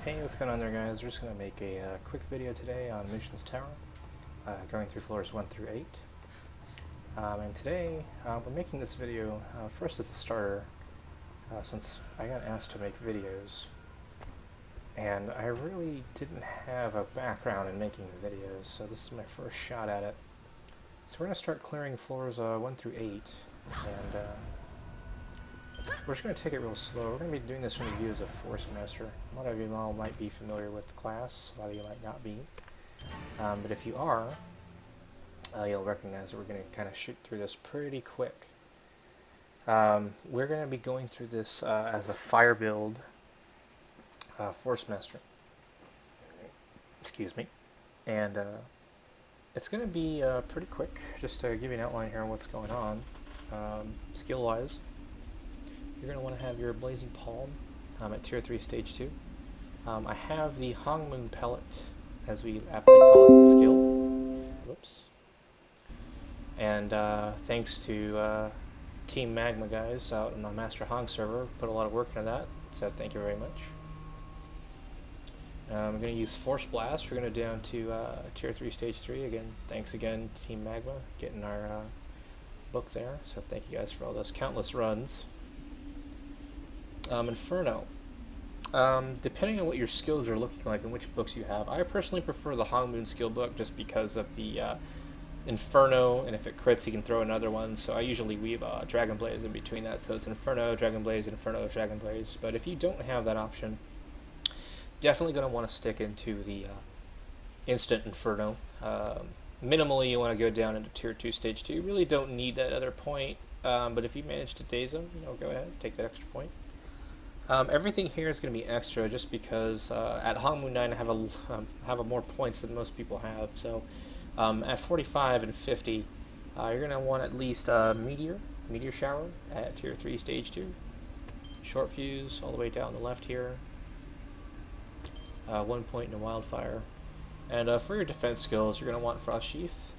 Hey, what's going on there, guys? We're just going to make a quick video today on Mushin's Tower, going through floors 1 through 8. And today, we're making this video first as a starter, since I got asked to make videos, and I really didn't have a background in making the videos, so this is my first shot at it. So we're going to start clearing floors 1 through 8, and we're just going to take it real slow. We're going to be doing this from the view as a Force Master. A lot of you all might be familiar with the class, a lot of you might not be. But if you are, you'll recognize that we're going to kind of shoot through this pretty quick. We're going to be going through this as a fire build Force Master. Excuse me. And it's going to be pretty quick, just to give you an outline here on what's going on. Skill-wise, you're going to want to have your Blazing Palm at Tier 3 Stage 2. I have the Hong Moon Pellet, as we aptly call it, the skill. Whoops. And thanks to Team Magma guys out on the Master Hong server, put a lot of work into that, so thank you very much. I'm going to use Force Blast. We're going to down to Tier 3 Stage 3. Again, thanks again Team Magma, getting our book there, so thank you guys for all those countless runs. Inferno. Depending on what your skills are looking like and which books you have, I personally prefer the Hong Moon skill book just because of the Inferno, and if it crits you can throw another one, so I usually weave Dragon Blaze in between that, so it's Inferno, Dragon Blaze, Inferno, Dragon Blaze. But if you don't have that option, definitely going to want to stick into the Instant Inferno. Minimally you want to go down into Tier 2 Stage 2. You really don't need that other point, but if you manage to daze them, go ahead, take that extra point. Everything here is going to be extra just because at Hong Moon 9 I have a more points than most people have. So at 45 and 50, you're going to want at least Meteor Shower at Tier 3 Stage 2. Short Fuse all the way down the left here. 1 point in a Wildfire. And for your defense skills, you're going to want Frost Sheath.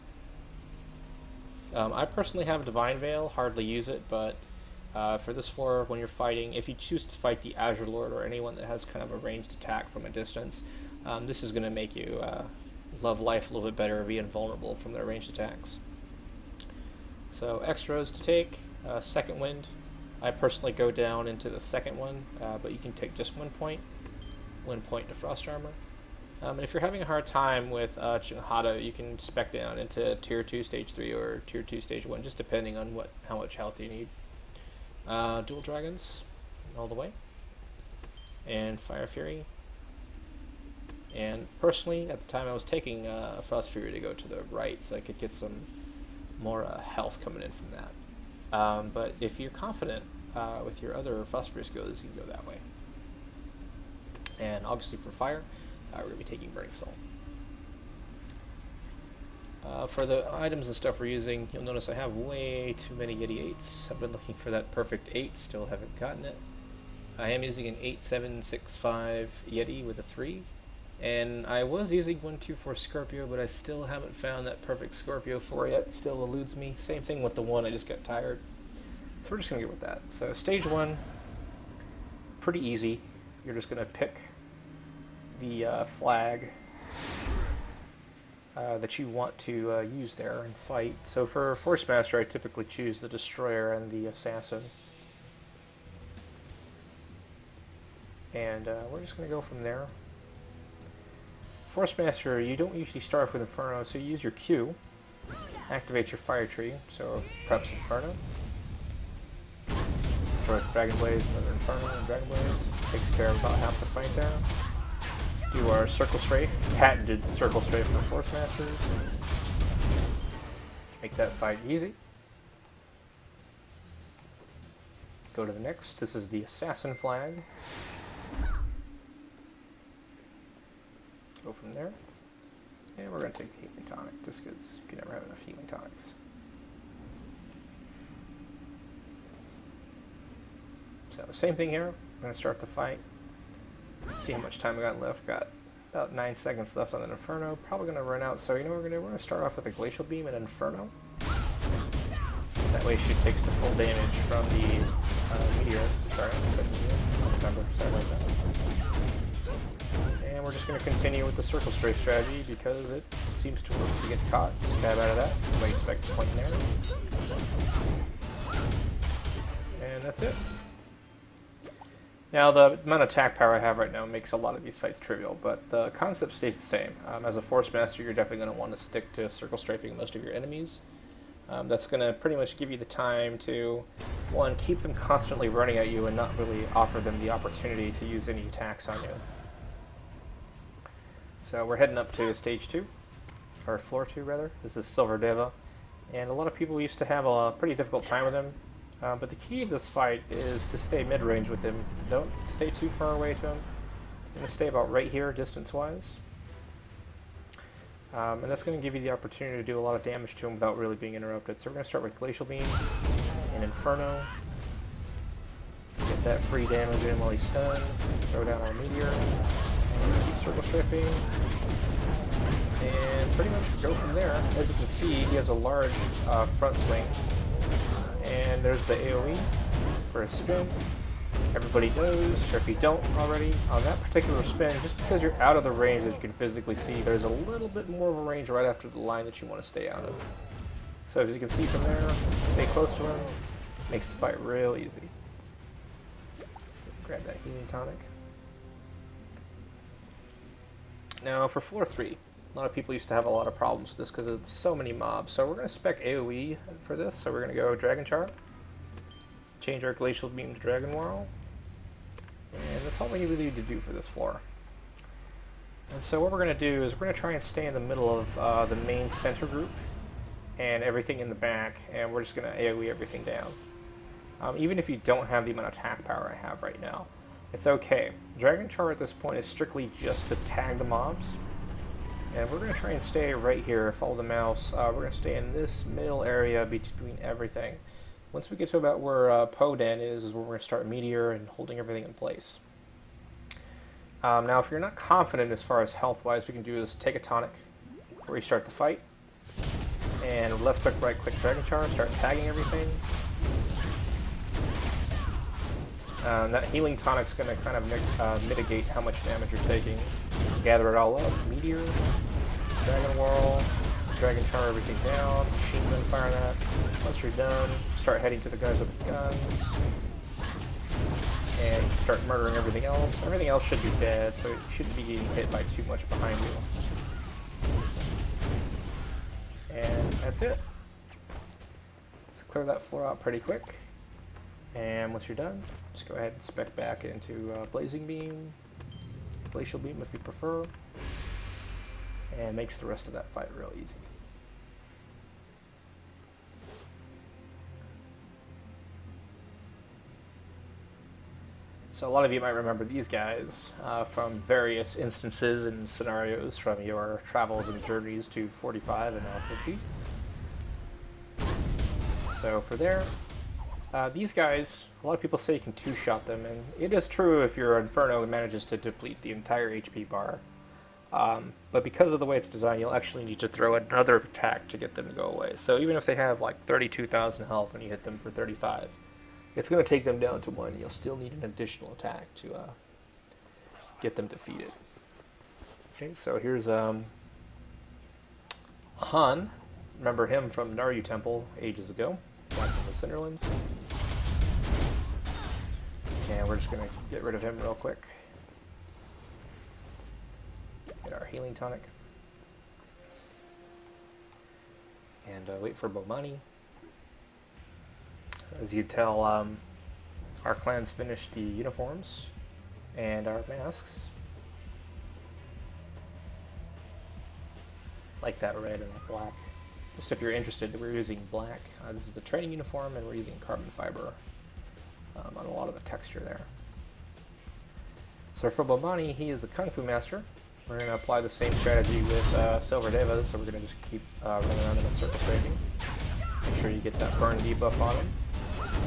I personally have Divine Veil, hardly use it, but for this floor, when you're fighting, if you choose to fight the Azure Lord or anyone that has kind of a ranged attack from a distance, this is going to make you love life a little bit better, be invulnerable from their ranged attacks. So extras to take, Second Wind. I personally go down into the second one, but you can take just 1 point. 1 point to Frost Armor. And if you're having a hard time with Chinhada, you can spec down into Tier 2 Stage 3 or Tier 2 Stage 1, just depending on how much health you need. Dual Dragons all the way, and Fire Fury. And personally, at the time I was taking Frost Fury to go to the right so I could get some more health coming in from that. But if you're confident with your other Frost Fury skills, you can go that way. And obviously for fire, we're going to be taking Burning Soul. For the items and stuff we're using, you'll notice I have way too many Yeti 8s. I've been looking for that perfect 8, still haven't gotten it. I am using an 8765 Yeti with a 3, and I was using 124 Scorpio, but I still haven't found that perfect Scorpio 4 yet. Still eludes me. Same thing with the 1, I just got tired. So we're just going to get with that. So stage 1, pretty easy. You're just going to pick the flag that you want to use there and fight. So for Force Master, I typically choose the Destroyer and the Assassin. And we're just going to go from there. Force Master, you don't usually start off with Inferno, so you use your Q, activate your Fire Tree, so preps Inferno. For Dragon Blaze, another Inferno, and Dragon Blaze takes care of about half the fight there. Do our Circle Strafe, patented Circle Strafe for Force Masters. Make that fight easy. Go to the next. This is the Assassin Flag. Go from there. And we're going to take the Healing Tonic, just because you can never have enough Healing Tonics. So same thing here. I'm going to start the fight. See how much time I got left. Got about 9 seconds left on an Inferno. Probably going to run out, so you know what we're going to do? We're going to start off with a Glacial Beam and Inferno. That way she takes the full damage from the Meteor. Sorry, I said Meteor. I don't remember. Sorry about that. we're just going to continue with the circle strafe strategy because it seems to work. If you get caught, stab out of that. Nobody expects point and arrow. And that's it. Now, the amount of attack power I have right now makes a lot of these fights trivial, but the concept stays the same. As a Force Master, you're definitely going to want to stick to circle strafing most of your enemies. That's going to pretty much give you the time to, one, keep them constantly running at you and not really offer them the opportunity to use any attacks on you. So we're heading up to Stage 2, or Floor 2 rather. This is Silver Deva, and a lot of people used to have a pretty difficult time with him. But the key of this fight is to stay mid-range with him. Don't stay too far away to him. You're going to stay about right here, distance-wise. And that's going to give you the opportunity to do a lot of damage to him without really being interrupted. So we're going to start with Glacial Beam and Inferno. Get that free damage in while he's stunned. Throw down our Meteor. And keep circle strafing. And pretty much go from there. As you can see, he has a large front swing. And there's the AoE for a spin. Everybody knows, or if you don't already, on that particular spin, just because you're out of the range that you can physically see, there's a little bit more of a range right after the line that you want to stay out of. So as you can see from there, stay close to him, makes the fight real easy. Grab that healing tonic. Now for floor 3, a lot of people used to have a lot of problems with this because of so many mobs. So we're going to spec AoE for this, so we're going to go Dragon Charm. Change our Glacial Beam to Dragon Whirl. And that's all we really need to do for this floor. And so what we're going to do is we're going to try and stay in the middle of the main center group and everything in the back, and we're just going to AoE everything down. Even if you don't have the amount of attack power I have right now, it's okay. Dragon Charm at this point is strictly just to tag the mobs. And we're going to try and stay right here, follow the mouse. We're going to stay in this middle area between everything. Once we get to about where Podan is where we're going to start Meteor and holding everything in place. Now, if you're not confident as far as health-wise, what we can do is take a tonic before you start the fight. And left click, right click, Dragon Charm, start tagging everything. That healing tonic's going to kind of mitigate how much damage you're taking. Gather it all up, Meteor, Dragon Whirl, Dragon Charm everything down, Machine Gun fire that. Once you're done, start heading to the guys with the guns. And start murdering everything else. Everything else should be dead, so it shouldn't be getting hit by too much behind you. And that's it. Let's clear that floor out pretty quick. And once you're done, just go ahead and spec back into Blazing Beam, Glacial Beam if you prefer, and makes the rest of that fight real easy. So a lot of you might remember these guys from various instances and scenarios from your travels and journeys to 45 and now 50. So for there, these guys, a lot of people say you can two-shot them, and it is true if your Inferno manages to deplete the entire HP bar. But because of the way it's designed, you'll actually need to throw another attack to get them to go away. So even if they have like 32,000 health when you hit them for 35, it's going to take them down to 1. You'll still need an additional attack to get them defeated. Okay, so here's Han. Remember him from Naryu Temple ages ago, back in the Cinderlands. And we're just going to get rid of him real quick. Get our healing tonic. And wait for Bomani. As you tell, our clans finished the uniforms and our masks. Like that red and that black. Just if you're interested, we're using black. This is the training uniform, and we're using carbon fiber on a lot of the texture there. So for Bomani, he is a Kung Fu master. We're going to apply the same strategy with Silver Deva, so we're going to just keep running around him in circle strafing. Make sure you get that burn debuff on him.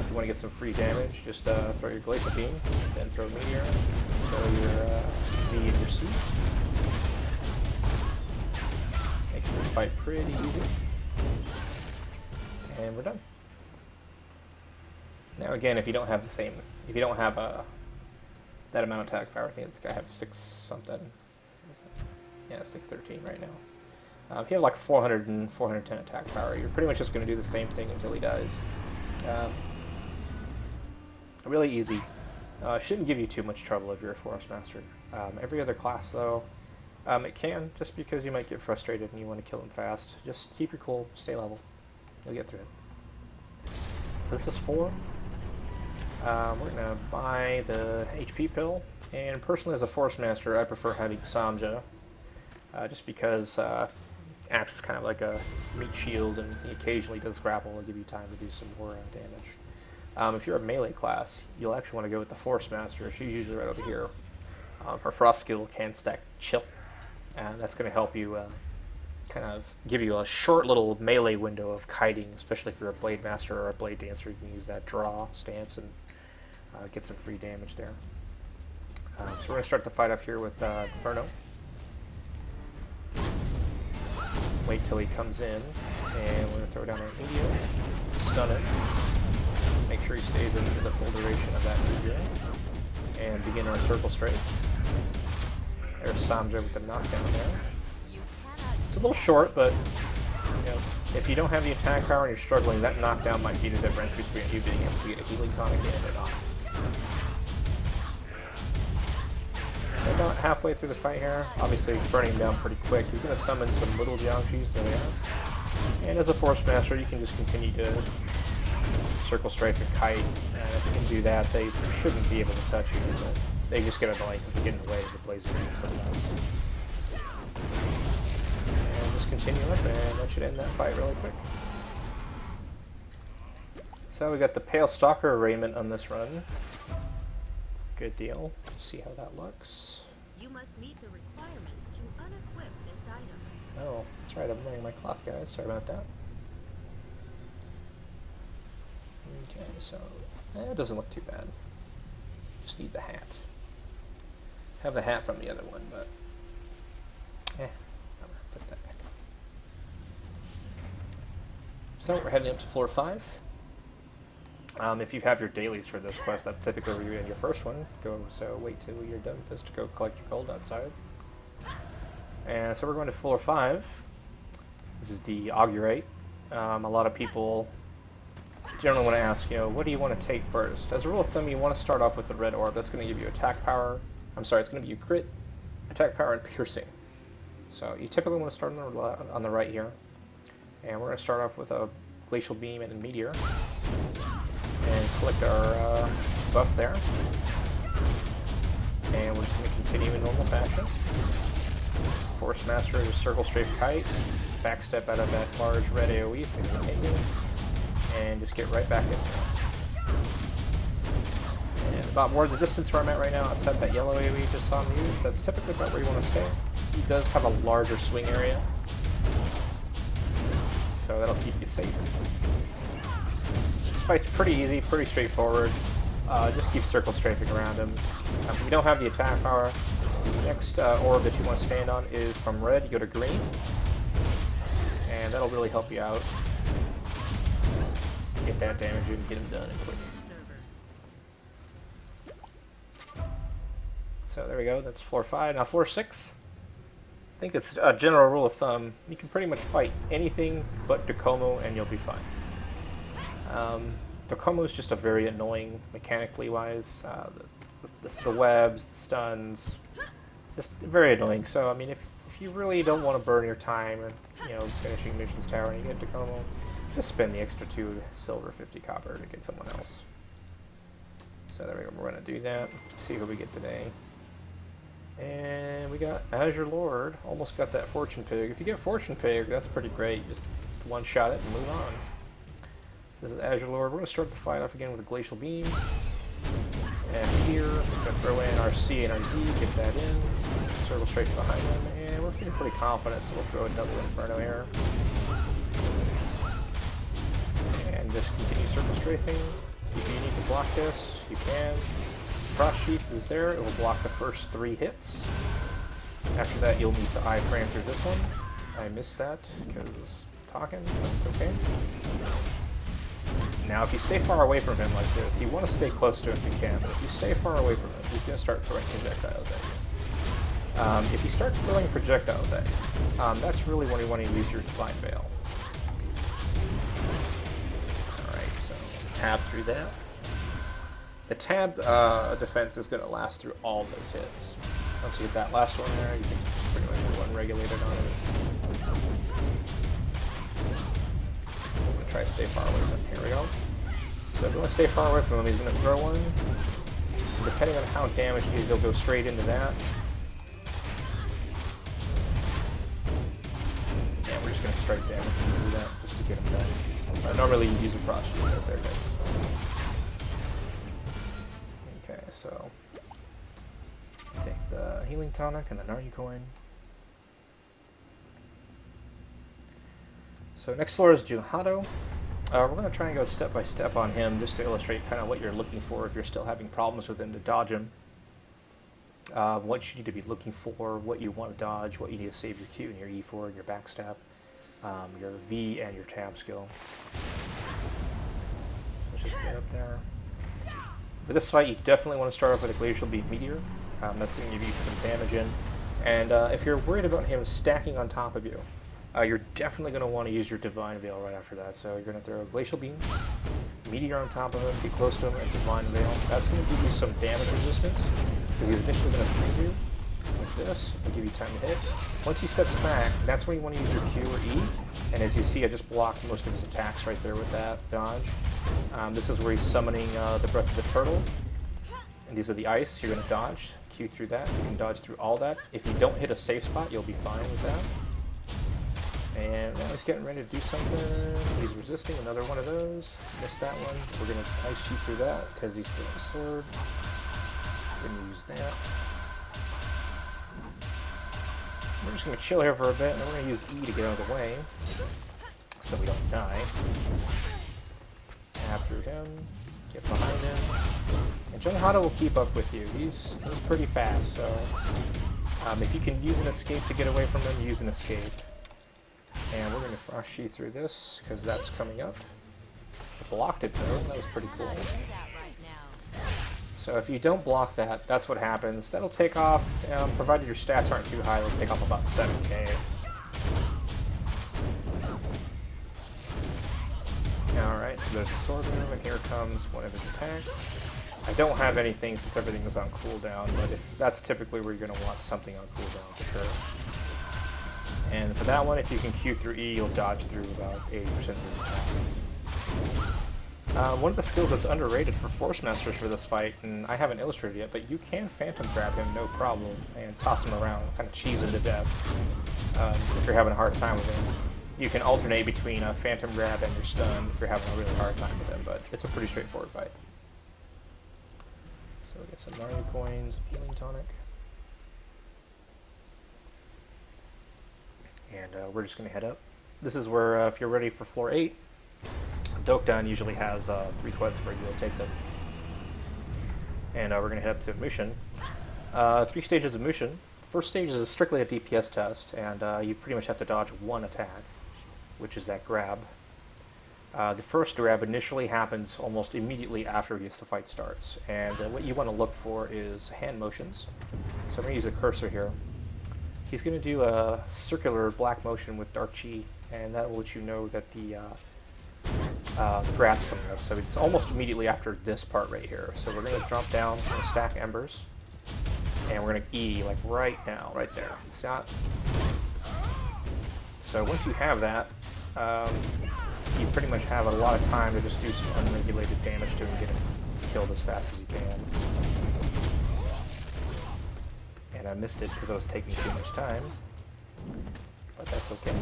If you want to get some free damage, just throw your Glacial Beam, then throw Meteor, throw your Z and your C. Makes this fight pretty easy. And we're done. Now again, if you don't have that amount of attack power, I think this guy has 6 something. Yeah, it's 613 right now. If you have like 400 and 410 attack power, you're pretty much just going to do the same thing until he dies. Really easy. Shouldn't give you too much trouble if you're a Forest Master. Every other class, though, it can, just because you might get frustrated and you want to kill him fast. Just keep your cool, stay level. You'll get through it. So this is 4. We're going to buy the HP pill. And personally, as a Forest Master, I prefer having Samja. Just because acts is kind of like a meat shield, and he occasionally does grapple and give you time to do some more damage. If you're a melee class, you'll actually want to go with the Force Master. She's usually right over here. Her frost skill can stack chill, and that's going to help you kind of give you a short little melee window of kiting, especially if you're a Blade Master or a Blade Dancer. You can use that draw stance and get some free damage there. So we're going to start the fight off here with Inferno. Wait till he comes in, and we're going to throw down our meteor, stun it, make sure he stays in for the full duration of that meteor, and begin our circle strafe. There's Samja with the knockdown there. It's a little short, but you know, if you don't have the attack power and you're struggling, that knockdown might be the difference between you being able to get a healing tonic in or not. About halfway through the fight here, obviously burning him down pretty quick. You're going to summon some little Jiangxis, there they are. And as a Force Master, you can just continue to circle strafe and kite. And if you can do that, they shouldn't be able to touch you, but they just get annoying because they get in the way of the blazer beam sometimes. And just continue up, and that should end that fight really quick. So we got the Pale Stalker arraignment on this run. Good deal. See how that looks. You must meet the requirements to unequip this item. Oh, that's right. I'm wearing my cloth, guys. Sorry about that. Okay, so it doesn't look too bad. Just need the hat. Have the hat from the other one, but whatever. Put that back. So we're heading up to floor 5. If you have your dailies for this quest, that's typically where you're in your first one. So wait till you're done with this to go collect your gold outside. And so we're going to floor 5. This is the Augurate. A lot of people generally want to ask, what do you want to take first? As a rule of thumb, you want to start off with the red orb. That's going to give you attack power. It's going to give you crit, attack power, and piercing. So you typically want to start on the right here. And we're going to start off with a Glacial Beam and a Meteor. And collect our buff there. And we're just going to continue in normal fashion. Force Master is a Circle Strafe Kite. Backstep out of that large red AoE, so continue. And just get right back into it. And about more the distance where I'm at right now, outside that yellow AoE you just saw me use, that's typically about where you want to stay. He does have a larger swing area, so that'll keep you safe. This fight's pretty easy, pretty straightforward. Just keep circle strafing around him. If you don't have the attack power, the next orb that you want to stand on is from red, you go to green. And that'll really help you out. Get that damage and get him done and quick. So there we go, that's floor 5. Now floor 6. I think it's a general rule of thumb. You can pretty much fight anything but Dokomo and you'll be fine. Dokomo is just a very annoying mechanically wise. The webs, the stuns, just very annoying. So I mean, if you really don't want to burn your time and finishing missions tower and you get Dokomo, just spend the extra 2 silver, 50 copper to get someone else. So there we go. We're gonna do that. See who we get today. And we got Azure Lord. Almost got that Fortune Pig. If you get Fortune Pig, that's pretty great. Just one-shot it and move on. This is Azure Lord. We're going to start the fight off again with a Glacial Beam. And here, we're going to throw in our C and our Z, get that in. Circle straight behind them. And we're feeling pretty confident, so we'll throw a double Inferno here. And just continue circle strafing. If you need to block this, you can. Frost Sheath is there, it will block the first 3 hits. After that you'll need to iframe through this one. I missed that because I was talking, but it's okay. Now if you stay far away from him like this, you want to stay close to him if you can, but if you stay far away from him, he's going to start throwing projectiles at If he starts throwing projectiles at you, that's really when you want to use your Divine Veil. Alright, so tab through that. The tab defense is going to last through all those hits. Once you get that last one there, you can pretty much go unregulated on it. So I'm going to try to stay far away from him. Here we go. So if you want to stay far away from him, he's going to throw one. Depending on how damaged he is, he'll go straight into that. And we're just going to strike damage through that just to get him done. Normally you'd use a frost shield, but there it is. Okay, so take the healing tonic and the Naryu coin. So next floor is Juhado. We're going to try and go step by step on him just to illustrate kind of what you're looking for if you're still having problems with him to dodge him. What you need to be looking for, what you want to dodge, what you need to save your Q and your E4 and your backstab, your V and your tab skill. Let's just get up there. For this fight, you definitely want to start off with a Glacial Beam Meteor. That's going to give you some damage in. And if you're worried about him stacking on top of you, you're definitely going to want to use your Divine Veil right after that. So you're going to throw a Glacial Beam, Meteor on top of him, get close to him, and Divine Veil. That's going to give you some damage resistance, because he's initially going to freeze you like this, and give you time to hit. Once he steps back, that's when you want to use your Q or E. And as you see, I just blocked most of his attacks right there with that dodge. This is where he's summoning the Breath of the Turtle. And these are the ice. You're going to dodge. Q through that. You can dodge through all that. If you don't hit a safe spot, you'll be fine with that. And now he's getting ready to do something. He's resisting another one of those. Missed that one. We're going to ice shoot through that because he's throwing a sword. We're going to use that. We're just going to chill here for a bit, and then we're going to use E to get out of the way so we don't die. Tab through him, get behind him, and Juhado will keep up with you. He's pretty fast, so if you can use an escape to get away from him, use an escape. And we're going to frost sheath through this, because that's coming up. I blocked it though, that was pretty cool. So if you don't block that, that's what happens. That'll take off, provided your stats aren't too high, it'll take off about 7k. Alright, so there's a sword move, and here comes one of his attacks. I don't have anything since everything is on cooldown, but that's typically where you're going to want something on cooldown for sure. And for that one, if you can Q through E, you'll dodge through about 80% of his attacks. One of the skills that's underrated for Force Masters for this fight, and I haven't illustrated yet, but you can Phantom Grab him no problem and toss him around, kind of cheese him to death if you're having a hard time with him. You can alternate between a Phantom Grab and your stun if you're having a really hard time with him, but it's a pretty straightforward fight. So we get some Naryu coins, healing tonic. And we're just going to head up. This is where, if you're ready for floor 8, Dokdan usually has 3 quests for you, you'll take them. And we're going to head up to Mushin. 3 stages of Mushin. First stage is strictly a DPS test, and you pretty much have to dodge one attack, which is that grab. The first grab initially happens almost immediately after the fight starts, and what you want to look for is hand motions. So I'm going to use the cursor here. He's going to do a circular black motion with Dark Chi, and that will let you know that the grab's coming up. So it's almost immediately after this part right here. So we're going to drop down and stack embers, and we're going to E like right now, right there. See that? So once you have that, you pretty much have a lot of time to just do some unregulated damage to him and get him killed as fast as you can. And I missed it because I was taking too much time, but that's okay.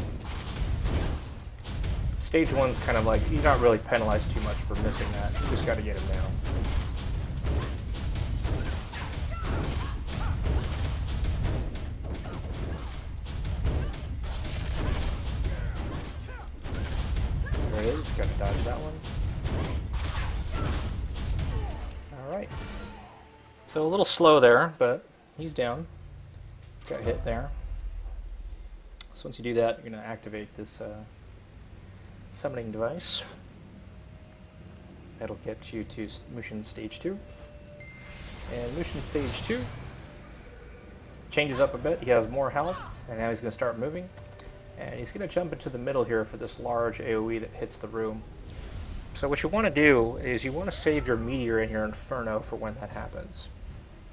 Stage 1's kind of like, you're not really penalized too much for missing that, you just gotta get him down. There it is, gotta dodge that one. Alright. So a little slow there, but he's down. Got hit there. So once you do that, you're going to activate this summoning device. That'll get you to Mushin Stage 2. And Mushin Stage 2, changes up a bit. He has more health, and now he's going to start moving. And he's going to jump into the middle here for this large AoE that hits the room. So what you want to do is you want to save your meteor and your inferno for when that happens.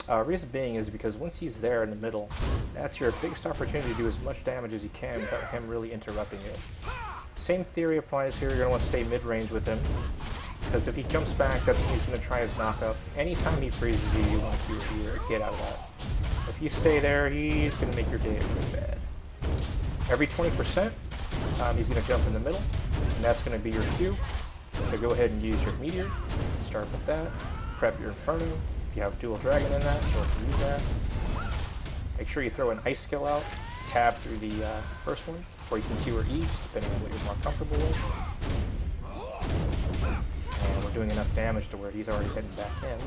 Reason being is because once he's there in the middle, that's your biggest opportunity to do as much damage as you can without him really interrupting you. Same theory applies here. You're going to want to stay mid-range with him, because if he jumps back, that's when he's going to try his knock-up. Anytime he freezes you, you want to get out of that. If you stay there, he's going to make your day really bad. Every 20%, he's going to jump in the middle, and that's going to be your Q. So go ahead and use your meteor. Start with that. Prep your inferno. If you have dual dragon in that, go ahead and use that. Make sure you throw an ice skill out. Tab through the first one, or you can Q or E, depending on what you're more comfortable with. And we're doing enough damage to where he's already heading back in.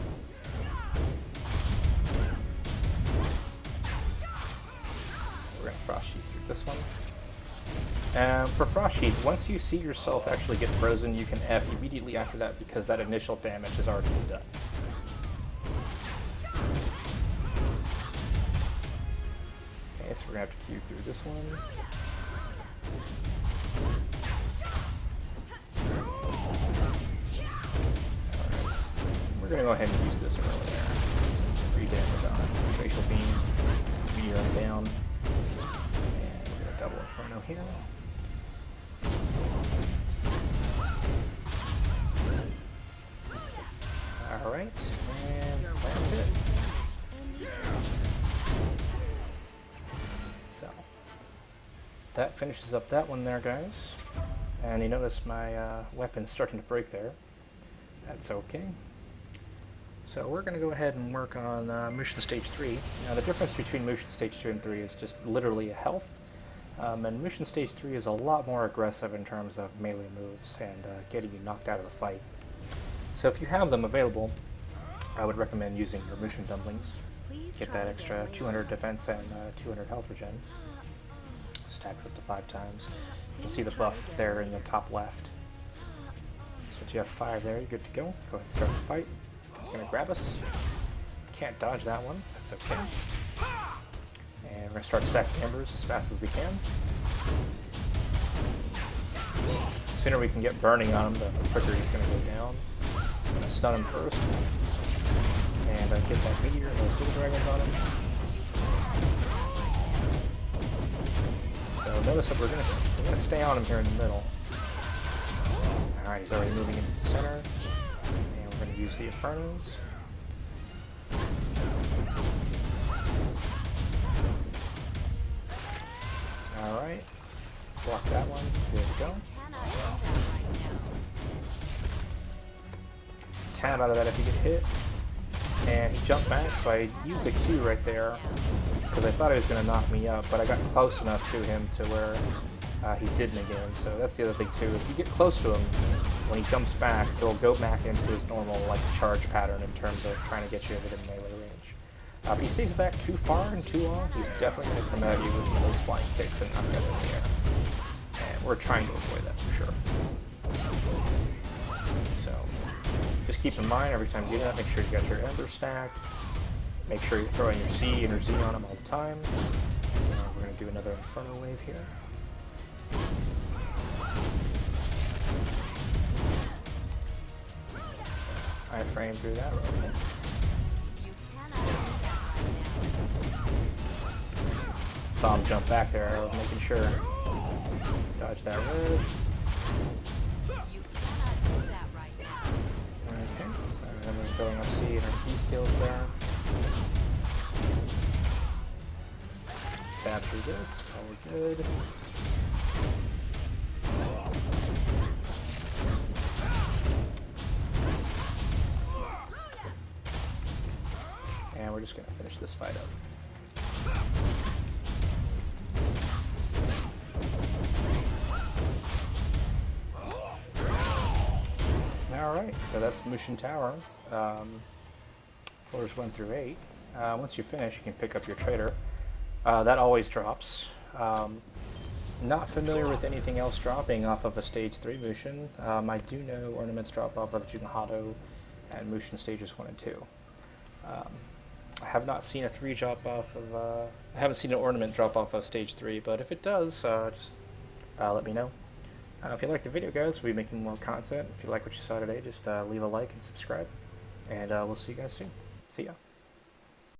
We're going to Frost Sheet through this one. For Frost Sheet, once you see yourself actually get frozen, you can F immediately after that because that initial damage has already been done. Okay, so we're going to have to Q through this one. Alright, we're going to go ahead and use this early there. Get some free damage on it. Facial Beam, Meteor on down. And we're going to double Inferno here. Alright, and that's it. So, that finishes up that one there, guys. And you notice my weapon's starting to break there. That's okay. So we're going to go ahead and work on Mushin Stage 3. Now the difference between Mushin Stage 2 and 3 is just literally a health. And Mushin Stage 3 is a lot more aggressive in terms of melee moves and getting you knocked out of the fight. So if you have them available, I would recommend using your Mushin Dumplings. Get that extra 200 defense and 200 health regen. Stacks up to 5 times. You can see the buff there in the top left. So once you have 5 there, you're good to go. Go ahead and start the fight. It's going to grab us. Can't dodge that one. That's okay. And we're going to start stacking embers as fast as we can. The sooner we can get burning on him, the quicker he's going to go down. I'm going to stun him first. And get that meteor and those dual dragons on him. So notice that we're gonna stay on him here in the middle. Alright, he's already moving into the center. And we're gonna use the Infernos. Alright. Block that one. Good to go. Tab out of that if you get hit. And he jumped back, so I used a Q right there because I thought he was going to knock me up, but I got close enough to him to where he didn't again. So that's the other thing too. If you get close to him, when he jumps back, he'll go back into his normal charge pattern in terms of trying to get you within melee range. If he stays back too far and too long, he's definitely going to come at you with one of those flying kicks and knock you out in the air. And we're trying to avoid that for sure. So just keep in mind, every time you do that, make sure you got your Ember stacked. Make sure you're throwing your C and your Z on them all the time. We're going to do another Inferno wave here. I frame through that real quick. Saw him jump back there, I was making sure. Dodge that red. Okay, so then we're throwing our C and our C skills there. Tab through this, all we're good. And we're just going to finish this fight up. Alright, so that's Mushin Tower. Floors 1 through 8. Once you finish, you can pick up your trader. That always drops. Not familiar with anything else dropping off of a Stage 3 Mushin. I do know ornaments drop off of Junhado and Mushin Stages 1 and 2. I have not seen a 3 drop off of. I haven't seen an ornament drop off of stage 3, but if it does, just let me know. If you like the video, guys, we'll be making more content. If you like what you saw today, just leave a like and subscribe. And we'll see you guys soon. See ya.